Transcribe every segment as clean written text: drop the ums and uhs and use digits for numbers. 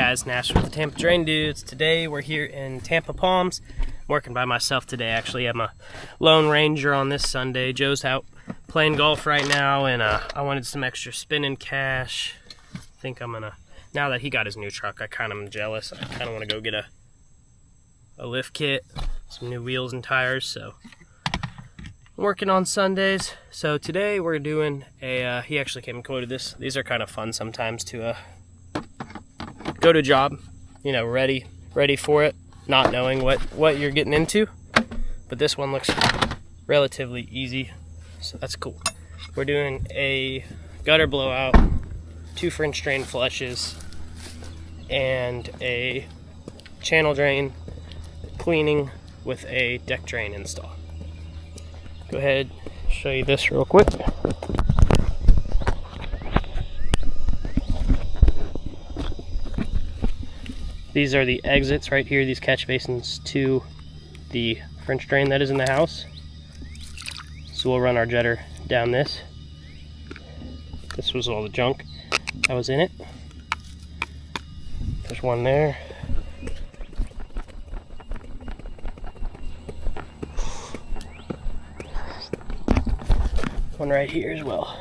guys, Nash with the Tampa Drain Dudes. Today we're here in Tampa Palms. I'm working by myself today. Actually, I'm a lone ranger on this Sunday. Joe's out playing golf right now, and I wanted some extra spinning cash. I think I'm gonna, now that he got his new truck, I kind of am jealous. I kind of want to go get a lift kit, some new wheels and tires. So I'm working on Sundays. So today we're doing a, he actually came and quoted this. These are kind of fun sometimes to go to a job, you know, ready for it, not knowing what you're getting into. But this one looks relatively easy, so that's cool. We're doing a gutter blowout, 2 French drain flushes, and a channel drain cleaning with a deck drain install. Go ahead, show you this real quick. These are the exits right here, these catch basins to the French drain that is in the house. So we'll run our jetter down this. This was all the junk that was in it. There's one there. One right here as well.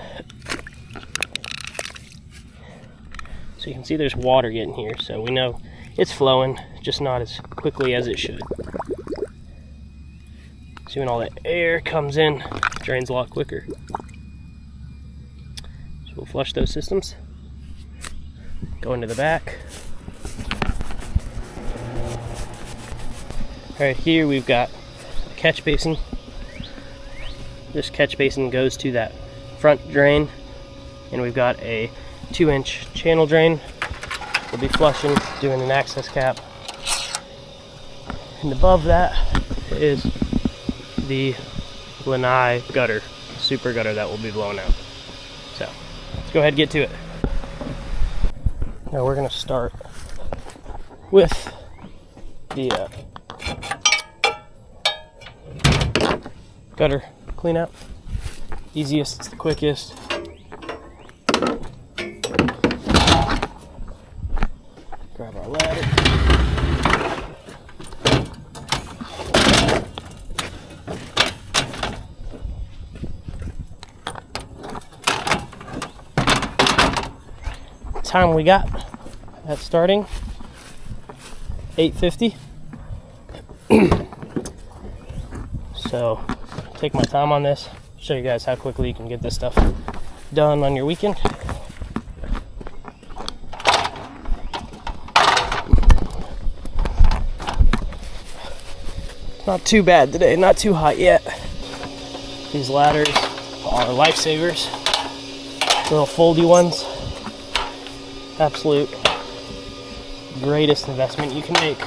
So you can see there's water getting here, so we know it's flowing, just not as quickly as it should. See, when all that air comes in, it drains a lot quicker. So we'll flush those systems. Go into the back. Right here we've got a catch basin. This catch basin goes to that front drain, and we've got a 2-inch channel drain. We'll be flushing, doing an access cap. And above that is the lanai gutter, super gutter that will be blown out. So let's go ahead and get to it. Now we're going to start with the gutter clean out. Easiest, it's the quickest. Grab our ladder. Time we got at starting, 8:50. So take my time on this, show you guys how quickly you can get this stuff done on your weekend. Not too bad today, not too hot yet. These ladders are lifesavers, little foldy ones. Absolute greatest investment you can make.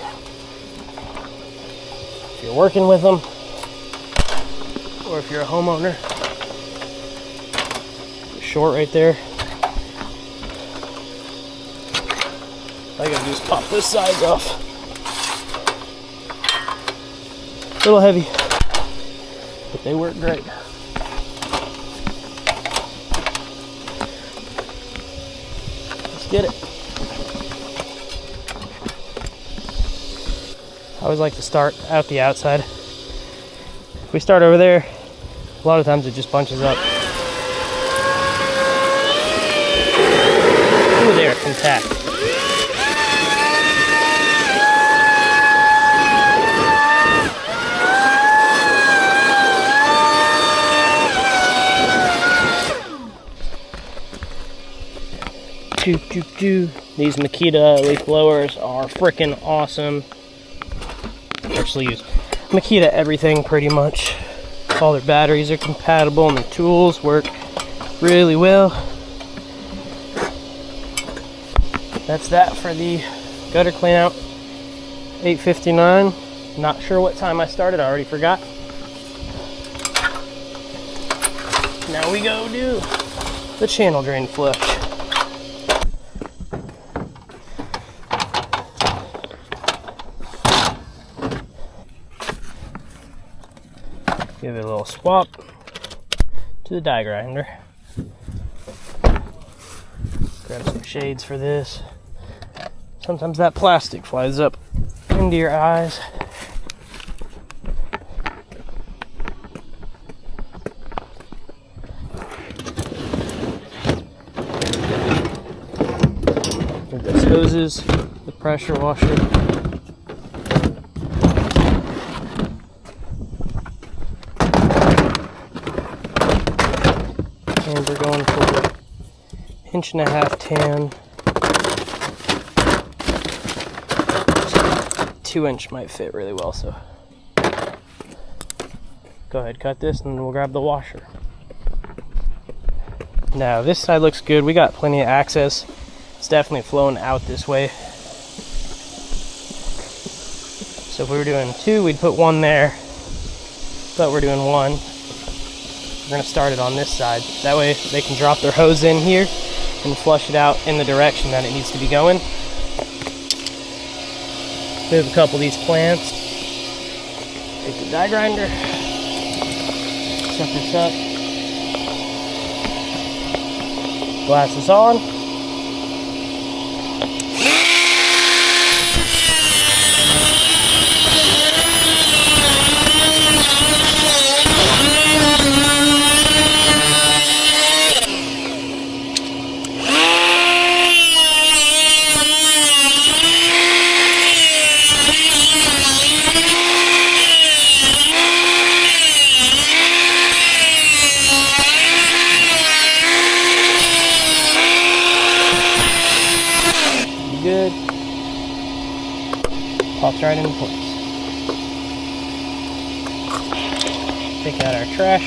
If you're working with them, or if you're a homeowner. Short right there. All I gotta do is pop those sides off. A little heavy, but they work great. Let's get it. I always like to start out the outside. If we start over there, a lot of times it just bunches up. Ooh, they're compact. These Makita leaf blowers are freaking awesome. I actually use Makita everything pretty much. All their batteries are compatible and the tools work really well. That's that for the gutter clean out. 8:59. Not sure what time I started, I already forgot. Now we go do the channel drain flush. Give it a little swap to the die grinder. Grab some shades for this. Sometimes that plastic flies up into your eyes. Get those hoses, the pressure washer. And we're going for 1.5 tan. 2-inch might fit really well, so go ahead, cut this and we'll grab the washer. Now this side looks good. We got plenty of access. It's definitely flowing out this way. So if we were doing 2, we'd put 1 there, but we're doing 1. We're gonna start it on this side. That way they can drop their hose in here and flush it out in the direction that it needs to be going. Move a couple of these plants. Take the die grinder. Set this up. Glasses on. Good. Pops right into place. Take out our trash.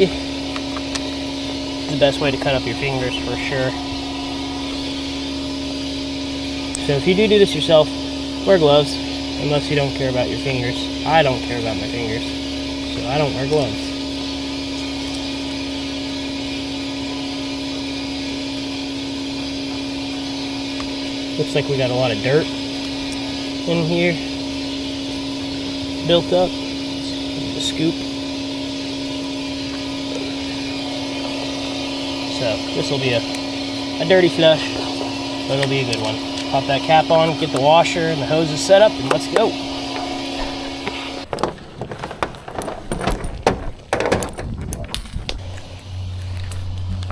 It's the best way to cut up your fingers for sure. So if you do this yourself, wear gloves, unless you don't care about your fingers. I don't care about my fingers, so I don't wear gloves. Looks like we got a lot of dirt in here built up. The scoop. So this will be a dirty flush, but it'll be a good one. Pop that cap on, get the washer and the hoses set up, and let's go.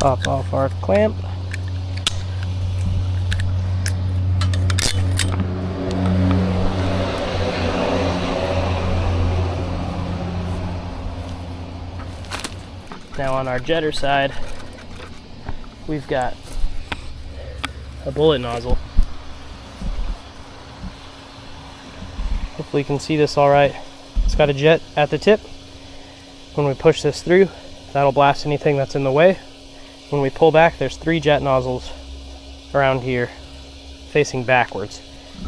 Pop off our clamp. Now on our jetter side, we've got a bullet nozzle. Hopefully you can see this all right. It's got a jet at the tip. When we push this through, that'll blast anything that's in the way. When we pull back, there's 3 jet nozzles around here facing backwards.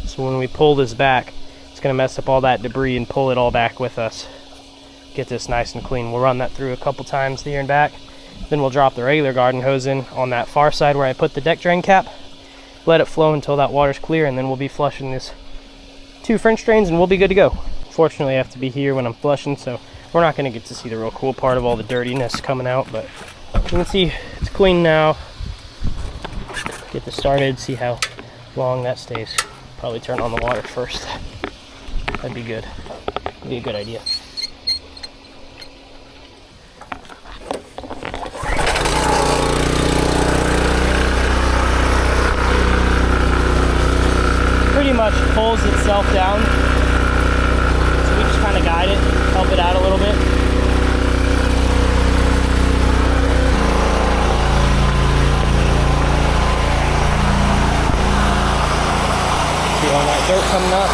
So when we pull this back, it's gonna mess up all that debris and pull it all back with us. Get this nice and clean. We'll run that through a couple times here and back. Then we'll drop the regular garden hose in on that far side where I put the deck drain cap. Let it flow until that water's clear, and then we'll be flushing this 2 French drains and we'll be good to go. Fortunately, I have to be here when I'm flushing, so we're not gonna get to see the real cool part of all the dirtiness coming out, but you can see it's clean now. Get this started, see how long that stays. Probably turn on the water first. That'd be good. That'd be a good idea. Pretty much pulls itself down, so we just kind of guide it, help it out a little bit. See all that dirt coming up.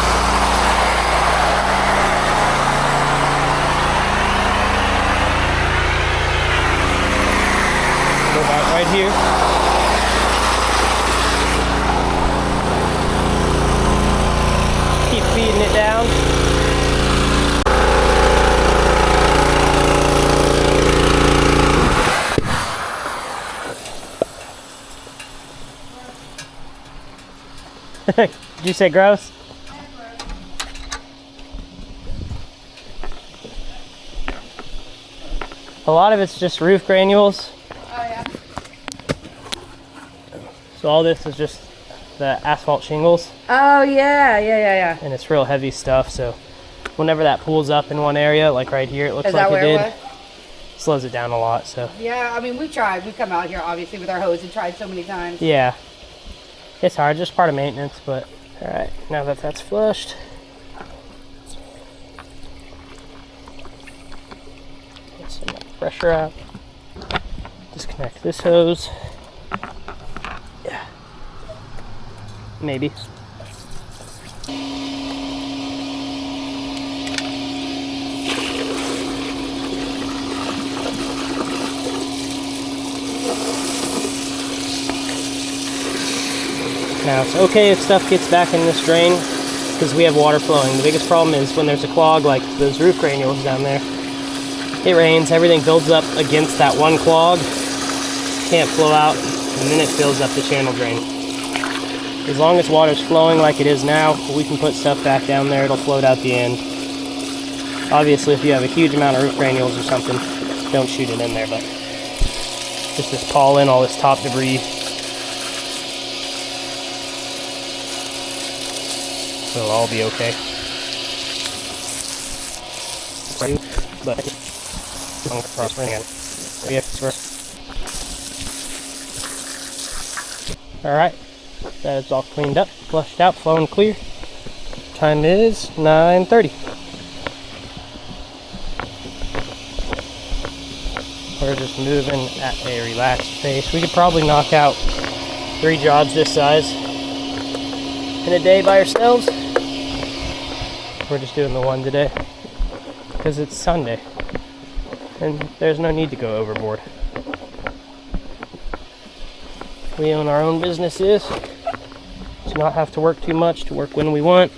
Go back right here. Keep feeding it down. Did you say gross? A lot of it's just roof granules. Oh yeah. So So all this is just the asphalt shingles. Oh, yeah. And it's real heavy stuff, so whenever that pulls up in one area, like right here, it looks like it did, slows it down a lot, so. Yeah, I mean, we've tried. We've come out here, obviously, with our hose and tried so many times. Yeah. It's hard, just part of maintenance, but all right, now that that's flushed, get some pressure out. Disconnect this hose. Yeah. Maybe. Now it's okay if stuff gets back in this drain because we have water flowing. The biggest problem is when there's a clog like those roof granules down there. It rains, everything builds up against that one clog, can't flow out, and then it fills up the channel drain. As long as water's flowing like it is now, we can put stuff back down there, it'll float out the end. Obviously, if you have a huge amount of roof granules or something, don't shoot it in there, but just to pull in all this top debris. It'll all be okay. But alright, that is all cleaned up, flushed out, flowing clear. Time is 9:30. We're just moving at a relaxed pace. We could probably knock out 3 jobs this size in a day by ourselves. We're just doing the one today because it's Sunday and there's no need to go overboard. We own our own businesses to not have to work too much, to work when we want.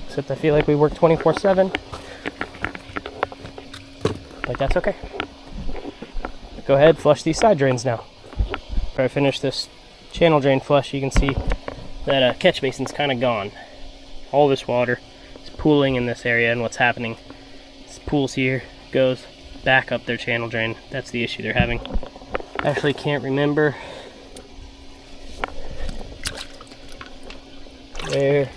Except I feel like we work 24/7. But that's okay. Go ahead, flush these side drains now. After I finish this channel drain flush, you can see that catch basin's kind of gone. All this water is pooling in this area, and what's happening, this pools here, goes back up their channel drain. That's the issue they're having. I actually can't remember where the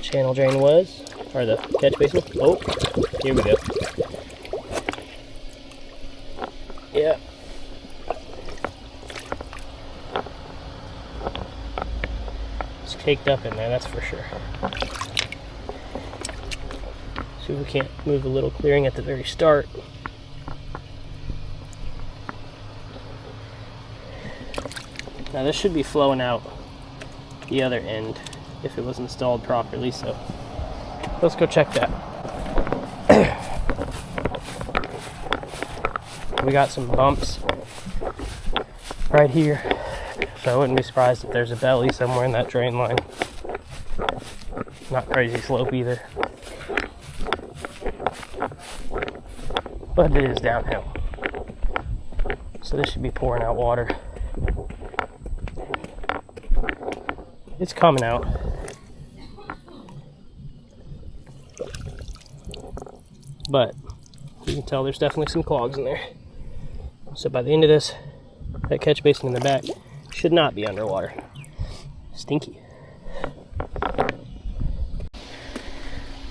channel drain was, or the catch basin. Oh, here we go. Yeah. Caked up in there, that's for sure. See if we can't move a little clearing at the very start. Now this should be flowing out the other end if it was installed properly, so let's go check that. We got some bumps right here. So I wouldn't be surprised if there's a belly somewhere in that drain line. Not crazy slope either. But it is downhill. So this should be pouring out water. It's coming out. But you can tell there's definitely some clogs in there. So by the end of this, that catch basin in the back should not be underwater. Stinky.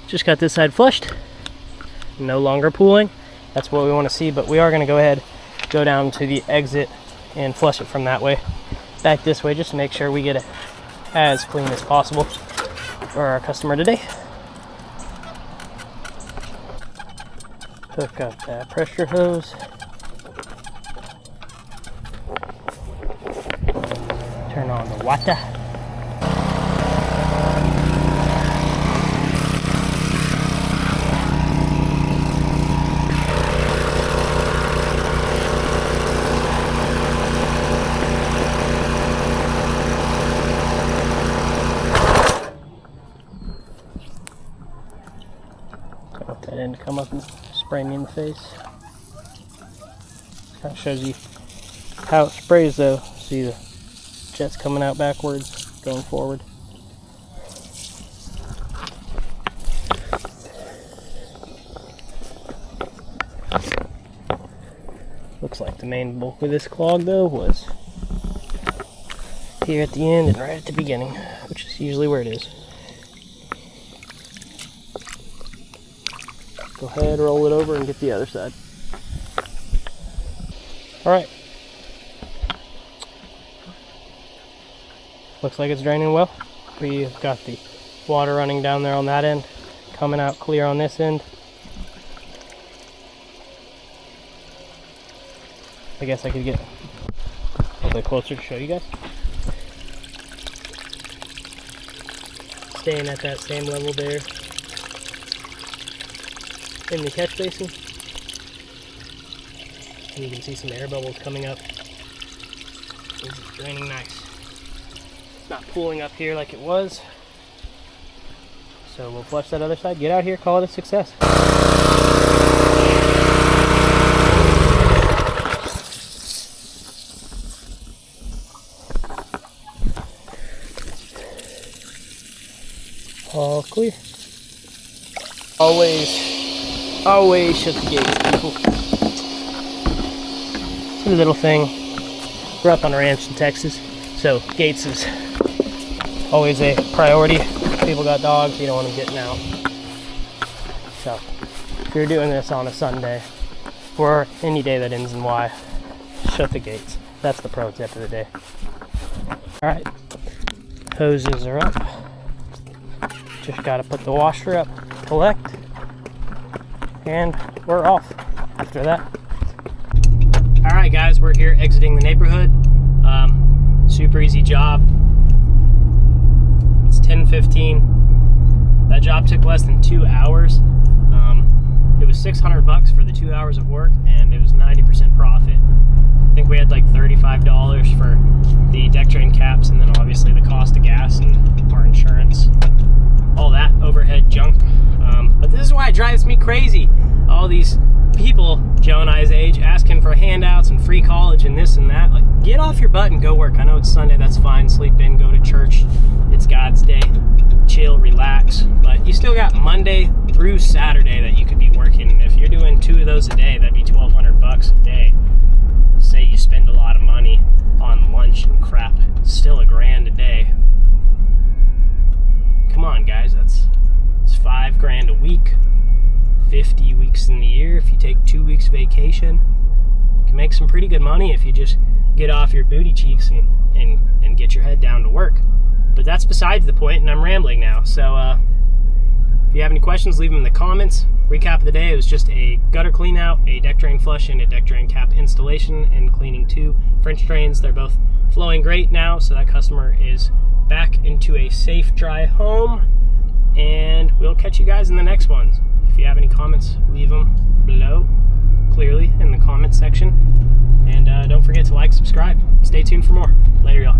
Just got this side flushed. No longer pooling. That's what we want to see, but we are going to go ahead, go down to the exit and flush it from that way. Back this way just to make sure we get it as clean as possible for our customer today. Hook up that pressure hose. Turn on the water. I want that end to come up and spray me in the face. Kind of shows you how it sprays though. See the jet's coming out backwards, going forward. the main bulk of this clog though was here at the end and right at the beginning, which is usually where it is. Go ahead, roll it over and get the other side. Alright. Looks like it's draining well. We've got the water running down there on that end, coming out clear on this end. I guess I could get a little bit closer to show you guys. Staying at that same level there in the catch basin. And you can see some air bubbles coming up. This is draining nice. It's not pooling up here like it was. So we'll flush that other side, get out here, call it a success. All clear. Always shut the gates, people. It's a little thing. We're up on a ranch in Texas, so gates is always a priority. People got dogs, you don't want them getting out. So, if you're doing this on a Sunday, or any day that ends in Y, shut the gates. That's the pro tip of the day. Alright, hoses are up. Just gotta put the washer up, collect, and we're off after that. Alright guys, we're here exiting the neighborhood. Super easy job. It's 10:15. That job took less than 2 hours. It was $600 for the 2 hours of work, and it was 90% profit. I think we had like $35 for the deck drain caps, and then obviously the cost of gas and our insurance, all that overhead junk. But this is why it drives me crazy. All these people Joe and I's age asking for handouts and free college and this and that. Like, get off your butt and go work. I know it's Sunday, that's fine. Sleep in, go to church. It's God's day. Chill, relax. But you still got Monday through Saturday that you could be working. And if you're doing 2 of those a day, that'd be $1,200 a day. Say you spend a lot of money on lunch and crap. It's still $1,000 a day. Come on, guys. It's $5,000 a week. 50 weeks in the year. If you take 2 weeks vacation, you can make some pretty good money if you just get off your booty cheeks and get your head down to work. But that's besides the point, and I'm rambling now. So if you have any questions, leave them in the comments. Recap of the day: it was just a gutter clean out, a deck drain flush, and a deck drain cap installation, and cleaning 2 French drains. They're both flowing great now, so that customer is back into a safe, dry home. And we'll catch you guys in the next ones. If you have any comments, leave them below, clearly, in the comment section. And don't forget to like, subscribe. Stay tuned for more. Later, y'all.